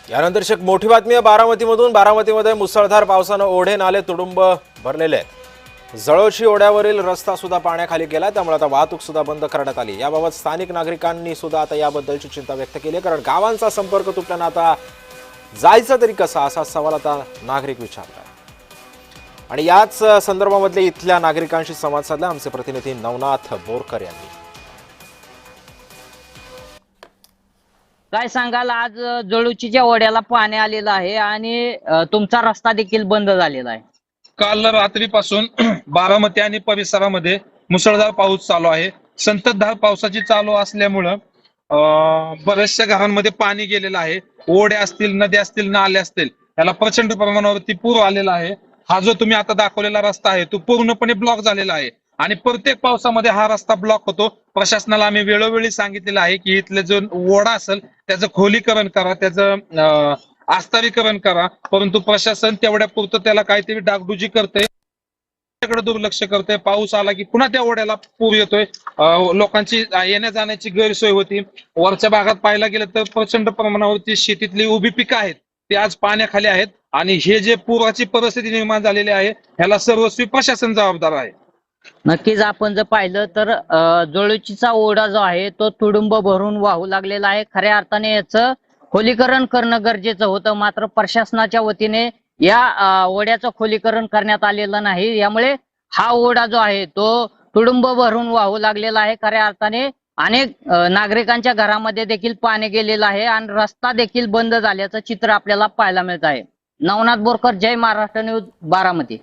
यानंतर एक मोठी बातमी आहे बारामतीमधून। बारामतीमध्ये मुसळधार पावसानं ओढे नाले तुडुंब भरलेले आहेत। जळोशी ओढ्यावरील रस्ता सुद्धा पाण्याखाली गेला, त्यामुळे आता वाहतूक सुद्धा बंद करण्यात आली। याबाबत स्थानिक नागरिकांनी सुद्धा आता याबद्दलची चिंता व्यक्त केली आहे, कारण गावांचा संपर्क तुटल्यानं आता जायचं तरी कसा, असा सवाल आता नागरिक विचारतात। आणि याच संदर्भामध्ये इथल्या नागरिकांशी संवाद साधला आमचे प्रतिनिधी नवनाथ बोरकर यांनी। काय सांगाल, आज जळोशीच्या ओढ्याला पाणी आलेलं आहे आणि तुमचा रस्ता देखील बंद झालेला आहे। काल रात्रीपासून बारामती आणि परिसरामध्ये मुसळधार पाऊस चालू आहे। संततधार पावसाची चालू असल्यामुळं बऱ्याचशा घरांमध्ये पाणी गेलेलं आहे। ओढ्या असतील, नद्या असतील, नाले असतील, याला प्रचंड प्रमाणावरती पूर आलेला आहे। हा जो तुम्ही आता दाखवलेला रस्ता आहे तो पूर्णपणे ब्लॉक झालेला आहे आणि प्रत्येक पावसामध्ये हा रस्ता ब्लॉक होतो। प्रशासनाला आम्ही वेळोवेळी सांगितलेलं आहे की इथले जो ओढा असेल त्याचं खोलीकरण करा, त्याचं आस्तरीकरण करा, परंतु प्रशासन तेवढ्या पुरतं त्याला काहीतरी डागडुजी करते, त्याकडे दुर्लक्ष करते। पाऊस आला की पुन्हा त्या ओढ्याला पूर येतोय। लोकांची येण्या जाण्याची गैरसोय होती। वरच्या भागात पाहायला गेलं तर प्रचंड प्रमाणावरती शेतीतली उभी पिकं आहेत ते आज पाण्याखाली आहेत आणि हे जे पुराची परिस्थिती निर्माण झालेली आहे ह्याला सर्वस्वी प्रशासन जबाबदार आहे। नक्कीच आपण जर पाहिलं तर जळोशीचा ओढा जो आहे तो तुडुंब भरून वाहू लागलेला आहे। खऱ्या अर्थाने याचं खोलीकरण करणं गरजेचं होतं, मात्र प्रशासनाच्या वतीने या ओढ्याचं खोलीकरण करण्यात आलेलं नाही। यामुळे हा ओढा जो आहे तो तुडुंब भरून वाहू लागलेला आहे। खऱ्या अर्थाने अनेक नागरिकांच्या घरामध्ये देखील पाणी गेलेलं आहे आणि रस्ता देखील बंद झाल्याचं चित्र आपल्याला पाहायला मिळत आहे। नवनाथ बोरकर, जय महाराष्ट्र न्यूज, बारामती।